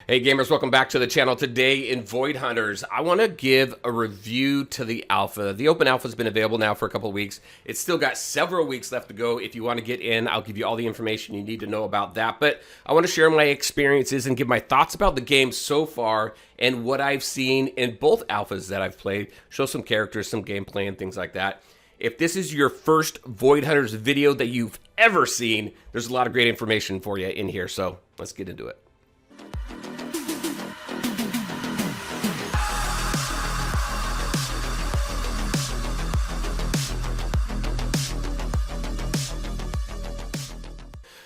Hey gamers, welcome back to the channel. Today in Void Hunters, I want to give a review to the alpha. The open alpha has been available now for a couple of weeks. It's still got several weeks left to go. If you want to get in, I'll give you all the information you need to know about that. But I want to share my experiences and give my thoughts about the game so far and what I've seen in both alphas that I've played. Show some characters, some gameplay, and things like that. If this is your first Void Hunters video that you've ever seen, there's a lot of great information for you in here. So let's get into it.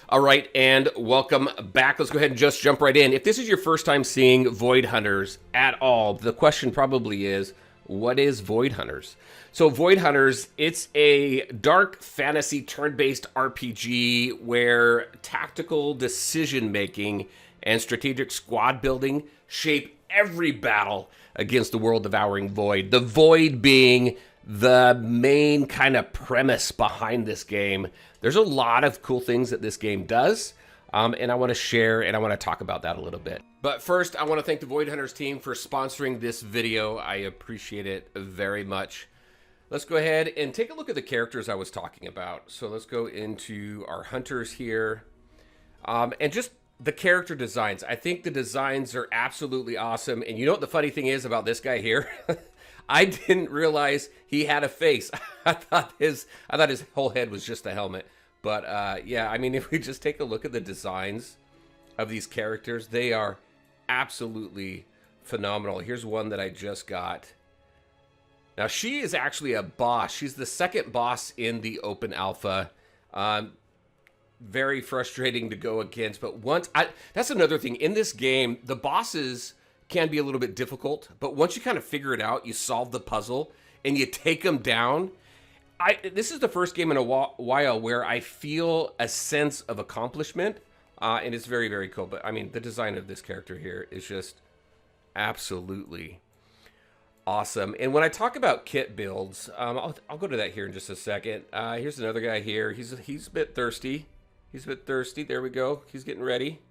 All right, and welcome back. Let's go ahead and just jump right in. If this is your first time seeing Void Hunters at all, the question probably is, what is Void Hunters? So Void Hunters, it's a dark fantasy turn-based RPG where tactical decision-making and strategic squad building shape every battle against the world-devouring Void. The Void being the main kind of premise behind this game. There's a lot of cool things that this game does, and I want to share and I want to talk about that a little bit. But first, I want to thank the Void Hunters team for sponsoring this video. I appreciate it very much. Let's go ahead and take a look at the characters I was talking about. So let's go into our hunters here, and just the character designs. I think the designs are absolutely awesome. And you know what the funny thing is about this guy here? I didn't realize he had a face. I thought his whole head was just a helmet. But yeah, I mean, if we just take a look at the designs of these characters, they are absolutely phenomenal. Here's one that I just got. Now, she is actually a boss. She's the second boss in the open alpha. Very frustrating to go against. But that's another thing. In this game, the bosses can be a little bit difficult, but once you kind of figure it out, you solve the puzzle and you take them down. This is the first game in a while where I feel a sense of accomplishment, and it's very, very cool. But I mean, the design of this character here is just absolutely awesome. And when I talk about kit builds, I'll go to that here in just a second. Here's another guy here. He's a bit thirsty. He's a bit thirsty. There we go. He's getting ready.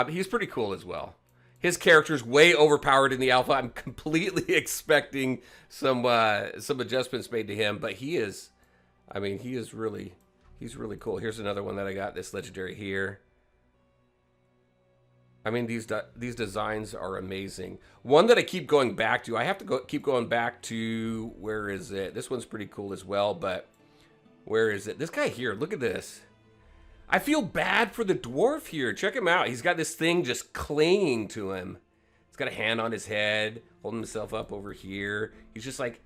He's pretty cool as well. His character's way overpowered in the alpha. I'm completely expecting some adjustments made to him, but he is, I mean, he's really cool. Here's another one that I got, this legendary here. I mean, these designs are amazing. One that I keep going back to, I have to keep going back to, where is it? This one's pretty cool as well, but where is it? This guy here, look at this. I feel bad for the dwarf here. Check him out. He's got this thing just clinging to him. He's got a hand on his head, holding himself up over here. He's just like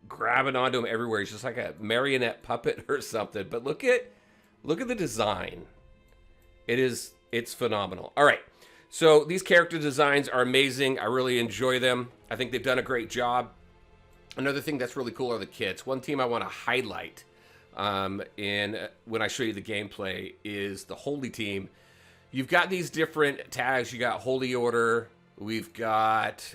grabbing onto him everywhere. He's just like a marionette puppet or something. But look at the design. It's phenomenal. All right. So these character designs are amazing. I really enjoy them. I think they've done a great job. Another thing that's really cool are the kits. One team I want to highlight when I show you the gameplay is the Holy Team. You've got these different tags. You got Holy Order, we've got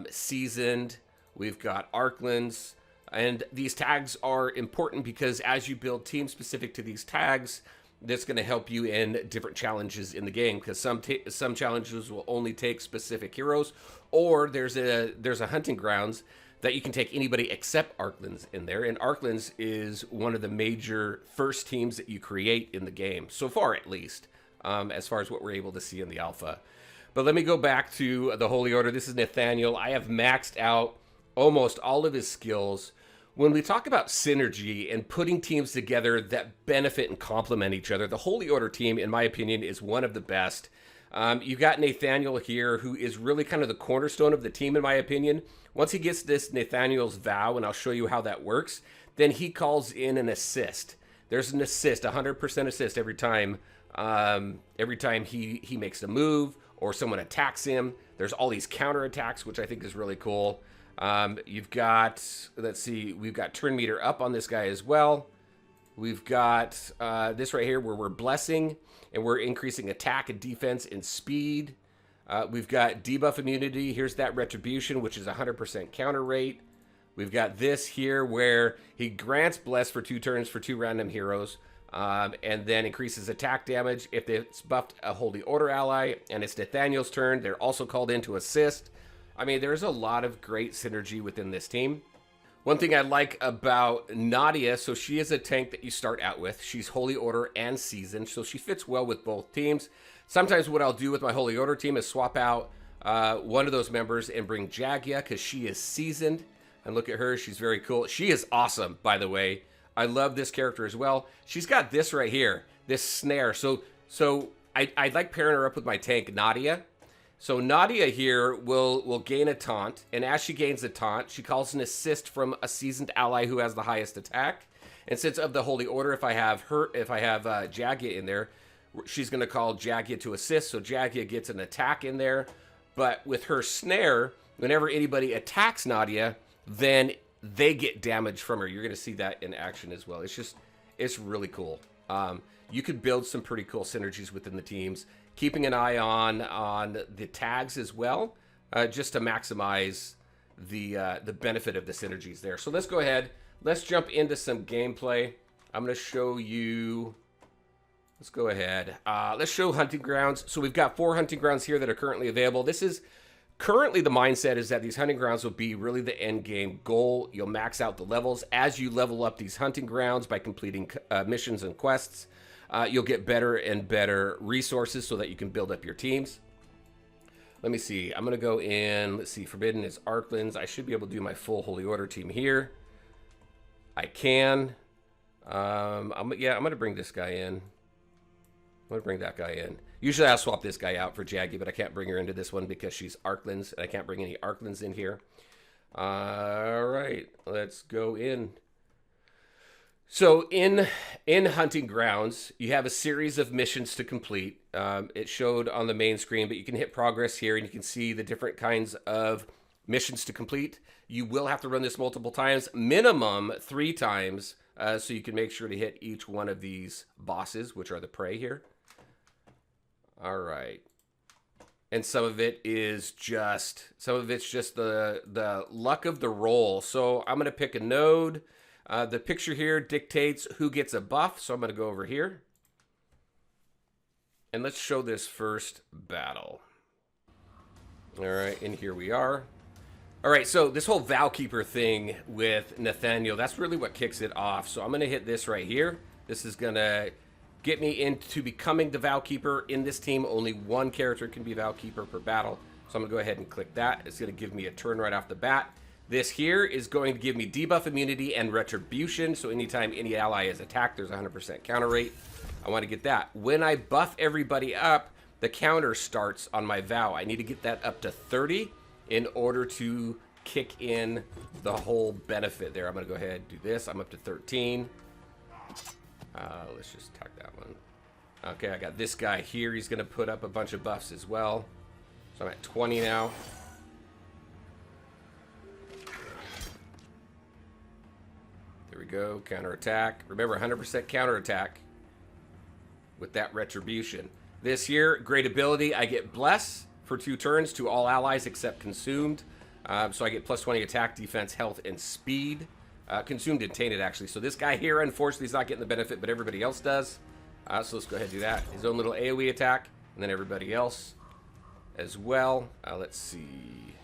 Seasoned, we've got Arclands, and these tags are important because as you build teams specific to these tags, that's going to help you in different challenges in the game, because some challenges will only take specific heroes, or there's a hunting grounds that you can take anybody except Arclands in there. And Arclands is one of the major first teams that you create in the game, so far at least, as far as what we're able to see in the alpha. But let me go back to the Holy Order. This is Nathaniel. I have maxed out almost all of his skills. When we talk about synergy and putting teams together that benefit and complement each other, the Holy Order team, in my opinion, is one of the best. You've got Nathaniel here, who is really kind of the cornerstone of the team, in my opinion. Once he gets this Nathaniel's vow, and I'll show you how that works, then he calls in an assist. There's an assist, 100% assist every time he makes a move or someone attacks him. There's all these counterattacks, which I think is really cool. You've got, let's see, we've got turn meter up on this guy as well. We've got this right here where we're blessing, and we're increasing attack and defense and speed. We've got debuff immunity. Here's that retribution, which is 100% counter rate. We've got this here where he grants bless for 2 turns for 2 random heroes. And then increases attack damage if it's buffed a Holy Order ally, and it's Nathaniel's turn. They're also called in to assist. I mean, there's a lot of great synergy within this team. One thing I like about Nadia, so she is a tank that you start out with. She's Holy Order and Seasoned, so she fits well with both teams. Sometimes what I'll do with my Holy Order team is swap out one of those members and bring Jagia, because she is Seasoned. And look at her, she's very cool. She is awesome, by the way. I love this character as well. She's got this right here, this snare. So I like pairing her up with my tank, Nadia. So Nadia here will gain a taunt, and as she gains a taunt, she calls an assist from a seasoned ally who has the highest attack. And since of the Holy Order, if I have Jagia in there, she's going to call Jagia to assist, so Jagia gets an attack in there. But with her snare, whenever anybody attacks Nadia, then they get damage from her. You're going to see that in action as well. It's really cool. You could build some pretty cool synergies within the teams. Keeping an eye on the tags as well, just to maximize the benefit of the synergies there. So let's go ahead. Let's jump into some gameplay. I'm going to show you. Let's go ahead. Let's show hunting grounds. So we've got 4 hunting grounds here that are currently available. This is currently the mindset is that these hunting grounds will be really the end game goal. You'll max out the levels as you level up these hunting grounds by completing missions and quests. You'll get better and better resources so that you can build up your teams. Let me see. I'm going to go in. Let's see. Forbidden is Arclands. I should be able to do my full Holy Order team here. I can. I'm going to bring this guy in. I'm going to bring that guy in. Usually I'll swap this guy out for Jagia, but I can't bring her into this one because she's Arclands, and I can't bring any Arclands in here. All right. Let's go in. So in Hunting Grounds, you have a series of missions to complete. It showed on the main screen, but you can hit progress here and you can see the different kinds of missions to complete. You will have to run this multiple times, minimum 3 times, so you can make sure to hit each one of these bosses, which are the prey here. All right. And some of it's just the luck of the roll. So I'm going to pick a node. The picture here dictates who gets a buff, so I'm going to go over here. And let's show this first battle. All right, and here we are. All right, so this whole Vowkeeper thing with Nathaniel, that's really what kicks it off. So I'm going to hit this right here. This is going to get me into becoming the Vowkeeper. In this team, only 1 character can be Vowkeeper per battle. So I'm going to go ahead and click that. It's going to give me a turn right off the bat. This here is going to give me debuff immunity and retribution. So anytime any ally is attacked, there's a 100% counter rate. I want to get that. When I buff everybody up, the counter starts on my Vow. I need to get that up to 30 in order to kick in the whole benefit there. I'm going to go ahead and do this. I'm up to 13. Let's just attack that one. Okay, I got this guy here. He's going to put up a bunch of buffs as well. So I'm at 20 now. There we go, counterattack. Remember, 100% counterattack with that retribution. This here, great ability. I get Bless for 2 turns to all allies except Consumed. So I get plus 20 attack, defense, health, and speed. Consumed and Tainted, actually. So this guy here, unfortunately, is not getting the benefit, but everybody else does. So let's go ahead and do that. His own little AoE attack, and then everybody else as well. Let's see.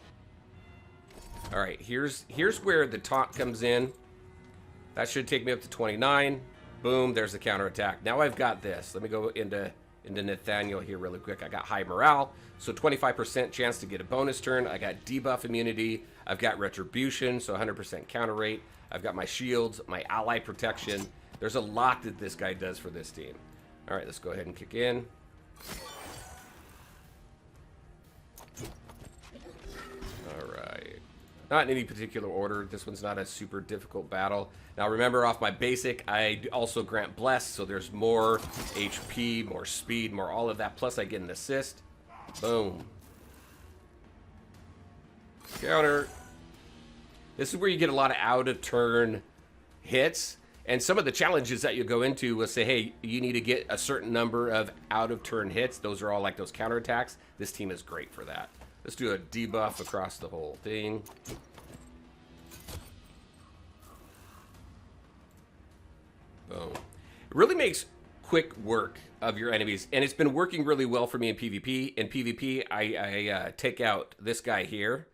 All right, here's where the taunt comes in. That should take me up to 29. Boom, there's the counterattack. Now I've got this. Let me go into Nathaniel here really quick. I got high morale, so 25% chance to get a bonus turn. I got debuff immunity. I've got retribution, so 100% counter rate. I've got my shields, my ally protection. There's a lot that this guy does for this team. All right, let's go ahead and kick in. All right. Not in any particular order. This one's not a super difficult battle. Now remember, off my basic, I also grant Bless, so there's more HP, more speed, more all of that. Plus I get an assist. Boom. Counter. This is where you get a lot of out-of-turn hits. And some of the challenges that you go into will say, hey, you need to get a certain number of out-of-turn hits. Those are all like those counterattacks. This team is great for that. Let's do a debuff across the whole thing. Boom. It really makes quick work of your enemies, and it's been working really well for me in PvP. In PvP, I take out this guy here,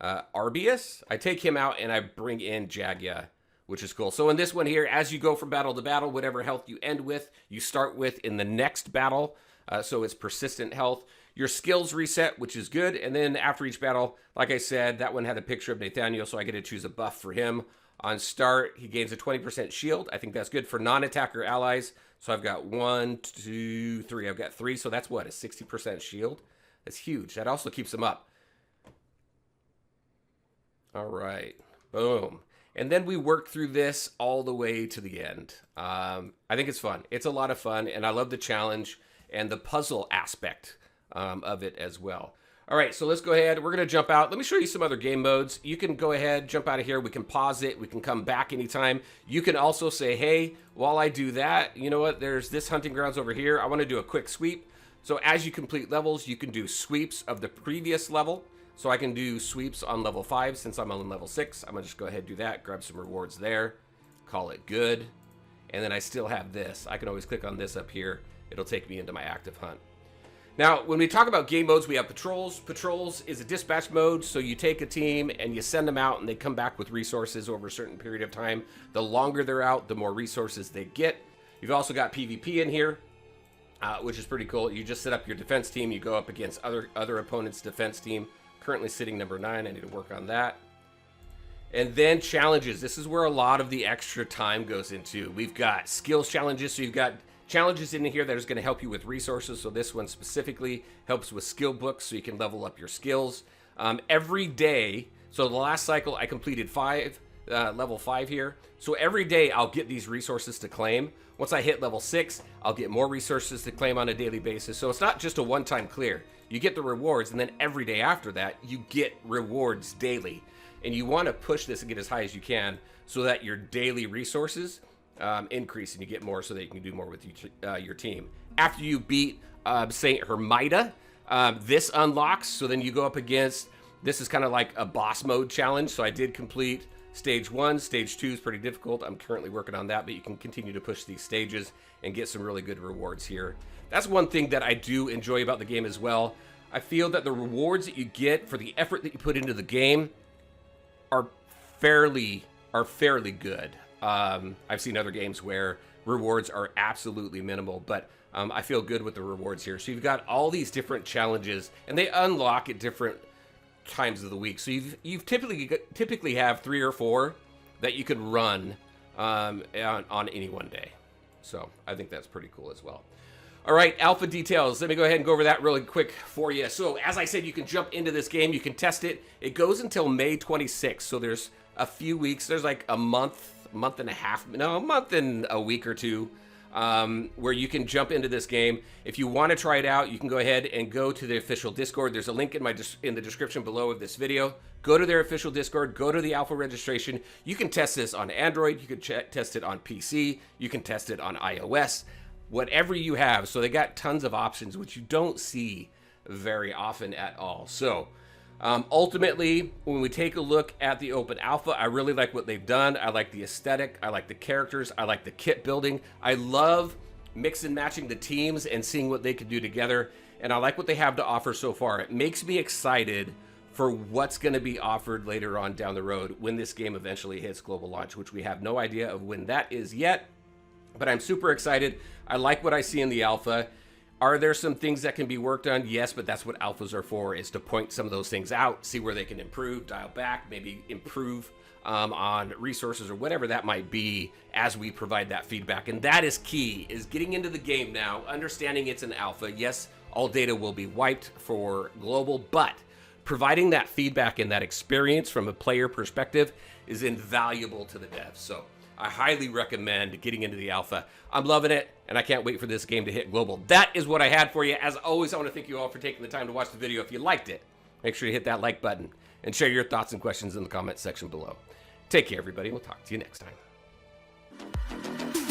Arbius. I take him out and I bring in Jagya, which is cool. So in this one here, as you go from battle to battle, whatever health you end with, you start with in the next battle. So it's persistent health. Your skills reset, which is good. And then after each battle, like I said, that one had a picture of Nathaniel, so I get to choose a buff for him. On start, he gains a 20% shield. I think that's good for non-attacker allies. So I've got 1, 2, 3. I've got 3. So that's what, a 60% shield? That's huge. That also keeps him up. All right. Boom. And then we work through this all the way to the end. I think it's fun. It's a lot of fun, and I love the challenge and the puzzle aspect of it as well. All right, so let's go ahead. We're going to jump out. Let me show you some other game modes. You can go ahead, jump out of here. We can pause it. We can come back anytime. You can also say, hey, while I do that, you know what? There's this hunting grounds over here. I want to do a quick sweep. So as you complete levels, you can do sweeps of the previous level. So I can do sweeps on level 5 since I'm on level 6. I'm going to just go ahead and do that, grab some rewards there, call it good. And then I still have this. I can always click on this up here. It'll take me into my active hunt. Now, when we talk about game modes, we have patrols. Patrols is a dispatch mode, so you take a team and you send them out and they come back with resources over a certain period of time. The longer they're out, the more resources they get. You've also got PvP in here, which is pretty cool. You just set up your defense team. You go up against other opponents' defense team. Currently sitting number 9. I need to work on that. And then challenges. This is where a lot of the extra time goes into. We've got skills challenges, so you've got challenges in here that is going to help you with resources. So this one specifically helps with skill books so you can level up your skills. Every day, so the last cycle I completed level 5 here. So every day I'll get these resources to claim. Once I hit level 6, I'll get more resources to claim on a daily basis. So it's not just a one-time clear. You get the rewards, and then every day after that, you get rewards daily. And you want to push this and get as high as you can so that your daily resources increase and you get more so that you can do more with your team. After you beat Saint Hermida, this unlocks. So then you go up against, this is kind of like a boss mode challenge. So I did complete stage 1. Stage 2 is pretty difficult. I'm currently working on that, but you can continue to push these stages and get some really good rewards here. That's one thing that I do enjoy about the game as well. I feel that the rewards that you get for the effort that you put into the game are fairly good. I've seen other games where rewards are absolutely minimal, but I feel good with the rewards here. So you've got all these different challenges, and they unlock at different times of the week. So you've typically have 3 or 4 that you can run on any one day. So I think that's pretty cool as well. All right, alpha details. Let me go ahead and go over that really quick for you. So as I said, you can jump into this game. You can test it. It goes until May 26th. So there's a few weeks. There's like a month and a half. No, a month and a week or two where you can jump into this game. If you want to try it out, you can go ahead and go to the official Discord. There's a link in the description below of this video. Go to their official Discord. Go to the alpha registration. You can test this on Android. You can test it on PC. You can test it on iOS. Whatever you have. So they got tons of options, which you don't see very often at all. So ultimately, when we take a look at the open alpha, I really like what they've done. I like the aesthetic. I like the characters. I like the kit building. I love mix and matching the teams and seeing what they can do together. And I like what they have to offer so far. It makes me excited for what's going to be offered later on down the road when this game eventually hits global launch, which we have no idea of when that is yet. But I'm super excited. I like what I see in the alpha. Are there some things that can be worked on? Yes, but that's what alphas are for, is to point some of those things out, see where they can improve, dial back, maybe improve on resources or whatever that might be as we provide that feedback. And that is key, is getting into the game now, understanding it's an alpha. Yes, all data will be wiped for global, but providing that feedback and that experience from a player perspective is invaluable to the devs. So I highly recommend getting into the alpha. I'm loving it, and I can't wait for this game to hit global. That is what I had for you. As always, I want to thank you all for taking the time to watch the video. If you liked it, make sure you hit that like button and share your thoughts and questions in the comments section below. Take care, everybody. We'll talk to you next time.